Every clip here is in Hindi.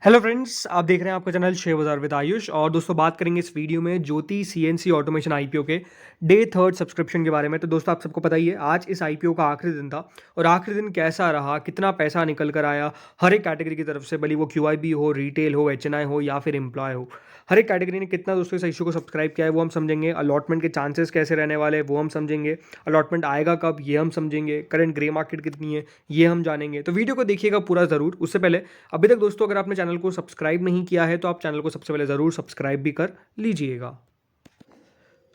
हेलो फ्रेंड्स, आप देख रहे हैं आपका चैनल शेयर बाजार विद आयुष। और दोस्तों बात करेंगे इस वीडियो में ज्योति सीएनसी ऑटोमेशन आईपीओ के डे थर्ड सब्सक्रिप्शन के बारे में। तो दोस्तों आप सबको पता ही है आज इस आईपीओ का आखिरी दिन था और आखिरी दिन कैसा रहा, कितना पैसा निकल कर आया हर एक कैटेगरी की तरफ से, भले वो क्यूआईबी हो, रिटेल हो, एचएनआई हो या फिर एम्प्लॉय हो। हर एक कैटेगरी ने कितना दोस्तों इस इशू को सब्सक्राइब किया है वो हम समझेंगे। अलॉटमेंट के चांसेस कैसे रहने वाले हैं वो हम समझेंगे। अलॉटमेंट आएगा कब ये हम समझेंगे। करंट ग्रे मार्केट कितनी है ये हम जानेंगे। तो वीडियो को देखिएगा पूरा ज़रूर। उससे पहले अभी तक दोस्तों अगर आपने चैनल को सब्सक्राइब नहीं किया है तो आप चैनल को सबसे पहले ज़रूर सब्सक्राइब भी कर लीजिएगा।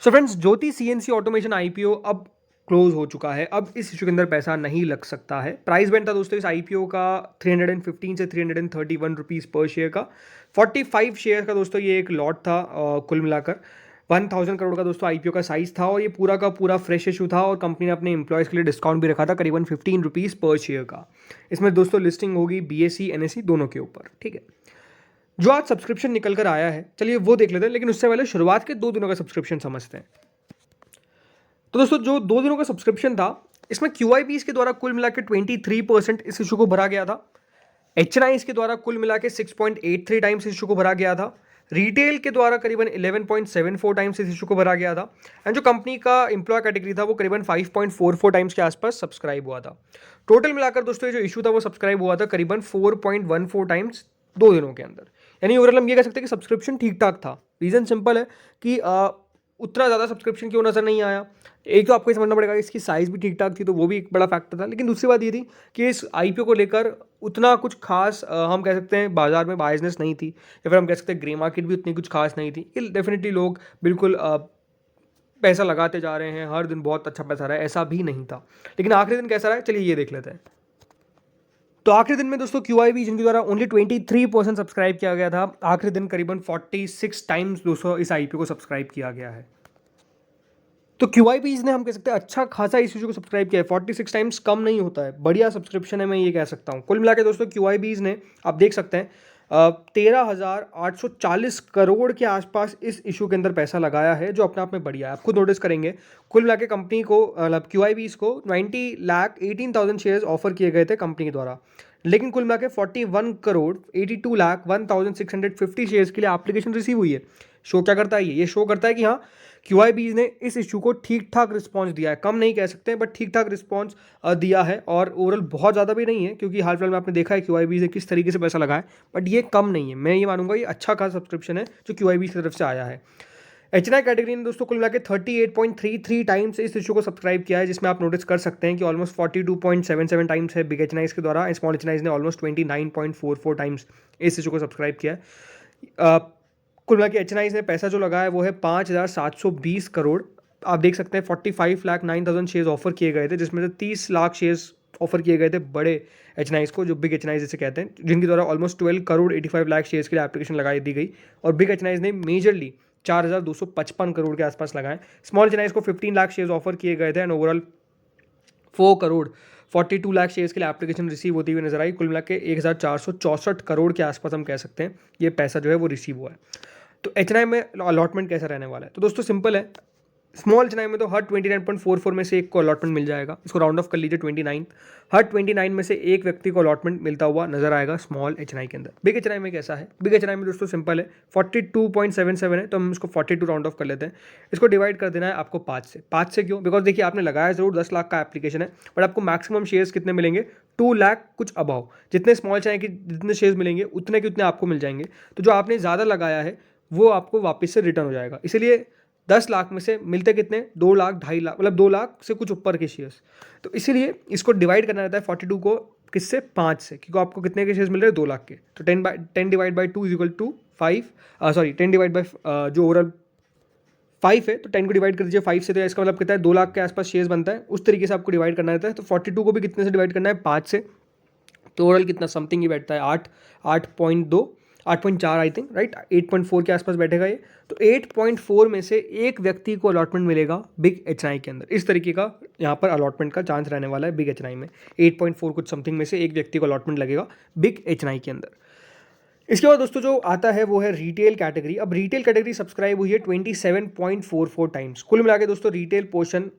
सो फ्रेंड्स, ज्योति सीएनसी ऑटोमेशन आईपीओ अब क्लोज हो चुका है। अब इस इशू के अंदर पैसा नहीं लग सकता है। प्राइस बैंड था दोस्तों इस आईपीओ का 315 से 331 रुपीज़ पर शेयर का। 45 शेयर का दोस्तों ये एक लॉट था। कुल मिलाकर 1000 करोड़ का दोस्तों आईपीओ का साइज था और ये पूरा का पूरा फ्रेश इशू था। और कंपनी ने अपने एम्प्लॉयज़ के लिए डिस्काउंट भी रखा था करीबन 15 रुपीज़ पर शेयर का। इसमें दोस्तों लिस्टिंग होगी बीएसई एनएसई दोनों के ऊपर। ठीक है, जो आज सब्सक्रिप्शन निकल कर आया है चलिए वो देख लेते हैं, लेकिन उससे पहले शुरुआत के 2 दिनों का सब्सक्रिप्शन समझते हैं। तो दोस्तों जो 2 दिनों का सब्सक्रिप्शन था इसमें क्यूआईबीज के द्वारा कुल मिला के 23% इस इशू को भरा गया था। एचएनआई के द्वारा कुल मिला के 6.83 टाइम्स इस इशू को भरा गया था। रिटेल के द्वारा करीबन 11.74 टाइम्स इस इशू को भरा गया था। एंड जो कंपनी का एम्प्लॉय कैटेगरी था वो करीबन 5.44 टाइम्स के आसपास सब्सक्राइब हुआ था। टोटल मिलाकर दोस्तों ये जो इशू था वो सब्सक्राइब हुआ था करीबन 4.14 टाइम्स 2 दिनों के अंदर। यानी ओवरऑल हम ये कह सकते हैं कि सब्सक्रिप्शन ठीक ठाक था। रीज़न सिंपल है कि उतना ज़्यादा सब्सक्रिप्शन क्यों नज़र नहीं आया। एक तो आपको ये समझना पड़ेगा इसकी साइज़ भी ठीक ठाक थी, तो वो भी एक बड़ा फैक्टर था। लेकिन दूसरी बात ये थी कि इस आईपीओ को लेकर उतना कुछ खास हम कह सकते हैं बाजार में बायसनेस नहीं थी, या फिर हम कह सकते हैं ग्रे मार्केट भी उतनी कुछ खास नहीं थी। ये डेफिनेटली लोग बिल्कुल पैसा लगाते जा रहे हैं, हर दिन बहुत अच्छा पैसा रहा है, ऐसा भी नहीं था। लेकिन आखिरी दिन कैसा रहा है चलिए ये देख लेते हैं। तो आखिरी दिन में दोस्तों क्यूआईबी जिनके द्वारा ओनली 23% सब्सक्राइब किया गया था, आखिरी दिन करीबन 46 टाइम्स दोस्तों इस आईपीओ को सब्सक्राइब किया गया है। तो क्यूआईबीज ने हम कह सकते हैं अच्छा खासा इस इशू को सब्सक्राइब किया है। 46 टाइम्स कम नहीं होता है, बढ़िया सब्सक्रिप्शन है, मैं ये कह सकता हूँ। कुल मिला के दोस्तों क्यूआईबीज ने आप देख सकते हैं 13,840 करोड़ के आसपास इस इशू के अंदर पैसा लगाया है, जो अपने आप में बढ़िया है। आप खुद नोटिस करेंगे कुल मिला के कंपनी को मतलब क्यूआईबीज को 90,18,000 शेयर्स ऑफर किए गए थे कंपनी के द्वारा। लेकिन कुल मिला के 41 करोड़ 82,01,650 शेयर्स के लिए एप्लीकेशन रिसीव हुई है। शो क्या करता है ये शो करता है कि हाँ क्यूआईबीज ने इस इशू को ठीक ठाक रिस्पांस दिया है। कम नहीं कह सकते बट ठीक ठाक रिस्पांस दिया है। और ओवरऑल बहुत ज़्यादा भी नहीं है, क्योंकि हाल फिलहाल में आपने देखा है क्यूआईबीज ने किस तरीके से पैसा लगाया, बट ये कम नहीं है। मैं ये मानूंगा ये अच्छा खासा सब्सक्रिप्शन है जो क्यूआईबीज की तरफ से आया है। एचएनआई कैटेगरी ने दोस्तों कुल मिला के 38.33 टाइम्स इस इशू को सब्सक्राइब किया है, जिसमें आप नोटिस कर सकते हैं कि ऑलमोस्ट 42.77 टाइम्स है बिग एचएनआई के द्वारा। स्मॉल एचएनआई ने ऑलमोस्ट 29.44 टाइम्स इस इशू को सब्सक्राइब किया है। कुल मिला के एचएनआई ने पैसा जो लगाया है वो है 5,720 करोड़। आप देख सकते हैं 45,09,000 शेयर्स ऑफर किए गए थे, जिसमें से 30 लाख शेयर्स ऑफर किए गए थे बड़े एचएनआईज को, जो बिग एचएनआईज जिसे कहते हैं, जिनके द्वारा ऑलमोस्ट 12 करोड़ 85 लाख शेयर्स के लिए एप्लीकेशन लगाई दी गई। और बिग एचएनआईज ने मेजरली 4,255 करोड़ के आसपास लगाए। स्मॉल एचएनआईज को 15 लाख शेयर्स ऑफर किए गए थे and overall 4 crore 42 lakh shares के लिए एप्लीकेशन रिसीव होती हुई नजर आई। कुल मिला के 1,464 करोड़ के आसपास हम कह सकते हैं ये पैसा जो है वो रिसीव हुआ है। तो एचएनआई में अलॉटमेंट कैसा रहने वाला है, तो दोस्तों सिंपल है। स्मॉल एचएनआई में तो हर 29.44 में से एक को अलॉटमेंट मिल जाएगा। इसको राउंड ऑफ कर लीजिए 29। हर 29 में से एक व्यक्ति को अलॉटमेंट मिलता हुआ नजर आएगा स्मॉल एचएनआई के अंदर। बिग एचएनआई में कैसा है, बिग एचएनआई में दोस्तों सिंपल है 42.77 है, तो हम इसको 42 राउंड ऑफ कर लेते हैं। इसको डिवाइड कर देना है आपको 5 से क्यों, बिकॉज देखिए आपने लगाया जरूर 10 लाख का एप्लीकेशन है, बट आपको मैक्सिमम शेयर्स कितने मिलेंगे 2 लाख कुछ अबाव। जितने स्मॉल एचएनआई के जितने शेयर्स मिलेंगे उतने के उतने आपको मिल जाएंगे। तो जो आपने ज़्यादा लगाया है वो आपको वापस से रिटर्न हो जाएगा। इसीलिए 10 लाख में से मिलते कितने 2 लाख 2.5 लाख, मतलब 2 लाख से कुछ ऊपर के शेयर्स। तो इसीलिए इसको डिवाइड करना रहता है 42 को किससे 5 से, क्योंकि आपको कितने के शेयर्स मिल रहे हैं 2 लाख के। तो 10 divide by 2 is equal to 5, sorry 10 divide by जो ओवरऑल 5 है, तो 10 को डिवाइड कर दीजिए 5 से, तो इसका मतलब कितना है 2 लाख के आसपास शेयर्स बनता है। उस तरीके से आपको डिवाइड करना रहता है। तो 42 को भी कितने से डिवाइड करना है 5 से, तो ओवरऑल कितना समथिंग ही बैठता है 8.4 आई थिंक, राइट 8.4 के आसपास बैठेगा ये। तो 8.4 में से एक व्यक्ति को अलॉटमेंट मिलेगा बिग एचएनआई के अंदर। इस तरीके का यहाँ पर अलॉटमेंट का चांस रहने वाला है बिग एचएनआई में। 8.4 कुछ समथिंग में से एक व्यक्ति को अलॉटमेंट लगेगा बिग एचएनआई के अंदर। इसके बाद दोस्तों जो आता है वो है रिटेल कैटेगरी। अब रिटेल कैटेगरी सब्सक्राइब हुई है 27.44 टाइम्स। कुल मिला के दोस्तों रिटेल पोर्शन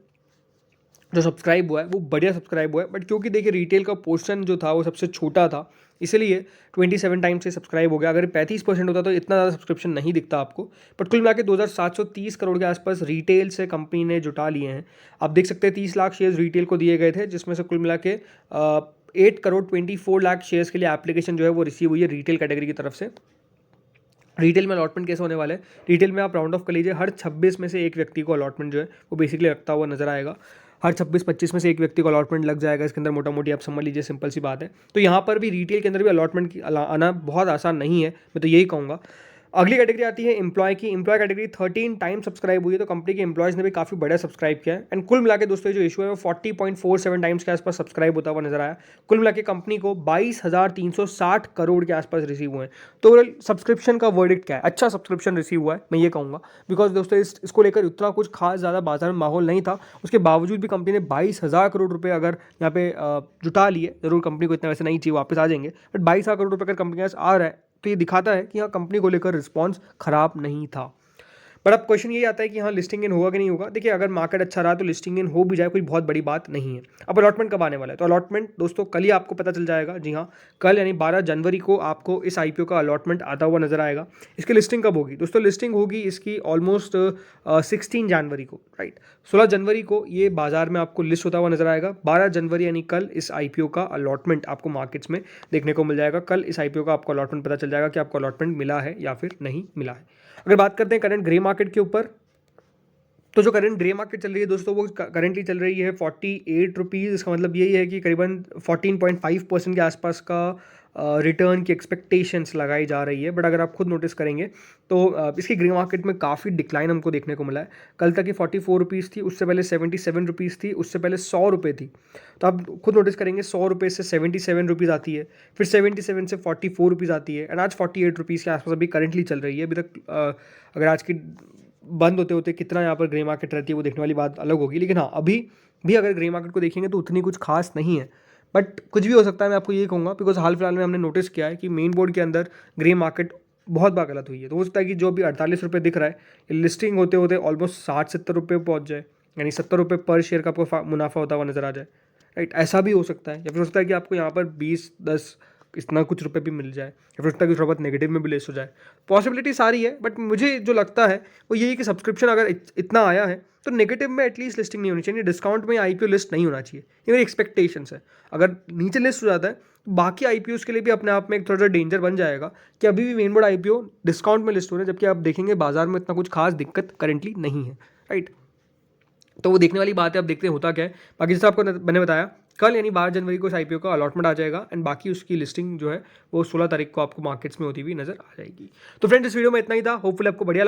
जो सब्सक्राइब हुआ है वो बढ़िया सब्सक्राइब हुआ है, बट क्योंकि देखिए रिटेल का पोर्शन जो था वो सबसे छोटा था, इसलिए 27 टाइम्स से सब्सक्राइब हो गया। अगर 35% होता तो इतना ज़्यादा सब्सक्रिप्शन नहीं दिखता आपको। बट कुल मिला के 2730 करोड़ के आसपास रिटेल से कंपनी ने जुटा लिए हैं। आप देख सकते हैं 30 लाख शेयर्स रिटेल को दिए गए थे, जिसमें से कुल मिला के 8 करोड़ 24 लाख शेयर्स के लिए एप्लीकेशन जो है वो रिसीव हुई है रिटेल कैटेगरी की तरफ से। रिटेल में अलॉटमेंट कैसे होने वाला है, रिटेल में आप राउंड ऑफ कर लीजिए, हर 26 में से एक व्यक्ति को अलॉटमेंट जो है वो बेसिकली रखता हुआ नजर आएगा। हर 26-25 में से एक व्यक्ति को अलॉटमेंट लग जाएगा इसके अंदर, मोटा मोटी आप समझ लीजिए, सिंपल सी बात है। तो यहाँ पर भी रिटेल के अंदर भी अलॉटमेंट की आना बहुत आसान नहीं है, मैं तो यही कहूँगा। अगली कैटेगरी आती है एम्प्लॉय की। एम्प्लॉय कैटेगरी 13 टाइम सब्सक्राइब हुई है, तो कंपनी के एम्प्लॉयज़ ने भी काफ़ी बड़ा सब्सक्राइब किया है। एंड कुल मिला के दोस्तों जो इशू है वो 40.47 टाइम्स के आसपास सब्सक्राइब होता हुआ नजर आया। कुल मिला के कंपनी को 22,360 करोड़ के आसपास रिसीव हुए हैं। तो ओवरऑल सब्सक्रिप्शन का वर्डिक्ट क्या है, अच्छा सब्सक्रिप्शन रिसीव हुआ है, मैं ये कहूँगा। बिकॉज दोस्तों इसको लेकर उतना कुछ खास ज़्यादा बाजार में माहौल नहीं था, उसके बावजूद भी कंपनी ने 22,000 करोड़ रुपये अगर यहाँ पे जुटा लिए, जरूर कंपनी को इतना वैसे नहीं चाहिए, वापस आ जाएंगे, बट 22,000 करोड़ रुपये अगर कंपनी के पास आ रहा है तो ये दिखाता है कि हाँ कंपनी को लेकर रिस्पॉन्स खराब नहीं था। बट अब क्वेश्चन ये आता है कि हाँ लिस्टिंग इन होगा कि नहीं होगा। देखिए अगर मार्केट अच्छा रहा तो लिस्टिंग इन हो भी जाए, कोई बहुत बड़ी बात नहीं है। अब अलॉटमेंट कब आने वाला है, तो अलॉटमेंट दोस्तों कल ही आपको पता चल जाएगा। जी हाँ, कल यानी 12 जनवरी को आपको इस आईपीओ का अलॉटमेंट आता हुआ नजर आएगा। इसकी लिस्टिंग कब होगी दोस्तों, लिस्टिंग होगी इसकी ऑलमोस्ट 16 जनवरी को, राइट। 16 जनवरी को ये बाजार में आपको लिस्ट होता हुआ नजर आएगा। 12 जनवरी यानी कल इस आईपीओ का अलॉटमेंट आपको मार्केट्स में देखने को मिल जाएगा। कल इस आईपीओ का आपको अलॉटमेंट पता चल जाएगा कि आपको अलॉटमेंट मिला है या फिर नहीं मिला है। अगर बात करते हैं करंट ग्रे मार्केट के ऊपर, तो जो करंट ग्रे मार्केट चल रही है दोस्तों वो करंटली चल रही है 48 रुपीज़। इसका मतलब यही है कि करीबन 14.5% के आसपास का रिटर्न की एक्सपेक्टेशंस लगाई जा रही है। बट अगर आप खुद नोटिस करेंगे तो इसकी ग्रे मार्केट में काफ़ी डिक्लाइन हमको देखने को मिला है। कल तक ये 44 रुपीज़ थी, उससे पहले 77 रुपीज़ थी, उससे पहले 100 रुपये थी। तो आप खुद नोटिस करेंगे 100 रुपये से 77 रुपीज़ आती है, फिर 77 से 44 रुपीज़ आती है, एंड आज 48 रुपीज़ के आसपास अभी करंटली चल रही है। अभी तक अगर आज की बंद होते होते कितना यहाँ पर ग्रे मार्केट रहती है वो देखने वाली बात अलग होगी। लेकिन हाँ अभी भी अगर ग्रे मार्केट को देखेंगे तो उतनी कुछ खास नहीं है, बट कुछ भी हो सकता है, मैं आपको ये कहूँगा। बिकॉज हाल फिलहाल में हमने नोटिस किया है कि मेन बोर्ड के अंदर ग्रे मार्केट बहुत बार गलत हुई है। तो हो सकता है कि जो अभी 48 रुपये दिख रहा है, लिस्टिंग होते होते ऑलमोस्ट 60-70 रुपये पहुँच जाए, यानी 70 रुपये पर शेयर का आपको मुनाफा होता हुआ नजर आ जाए, राइट। ऐसा भी हो सकता है, या फिर हो सकता है कि आपको यहाँ पर 20-10 इतना कुछ रुपए भी मिल जाए, या फिर हो सकता है कि थोड़ा बहुत नेगेटिव में भी लेस हो जाए। पॉसिबिलिटी सारी है, बट मुझे जो लगता है वो यही कि सब्सक्रिप्शन अगर इतना आया है तो नेगेटिव में एटलीस्ट लिस्टिंग नहीं होनी चाहिए, डिस्काउंट में आईपीओ लिस्ट नहीं होना चाहिए, ये मेरी एक्सपेक्टेशंस है। अगर नीचे लिस्ट हो जाता है तो बाकी आईपीओ के लिए भी अपने आप में एक थोड़ा सा डेंजर बन जाएगा कि अभी भी मेन बोर्ड आईपीओ डिस्काउंट में लिस्ट हो रहे हैं, जबकि आप देखेंगे बाजार में इतना कुछ खास दिक्कत करेंटली नहीं है, राइट। तो वो देखने वाली बात है, अब देखते हैं होता क्या है। बाकी जैसे आपको मैंने बताया कल यानी 12 जनवरी को इस आईपीओ का अलॉटमेंट आ जाएगा, एंड बाकी उसकी लिस्टिंग जो है वो 16 तारीख को आपको मार्केट्स में होती हुई नजर आ जाएगी। तो फ्रेंड्स इस वीडियो में इतना ही था, होपफुली आपको बढ़िया लगा।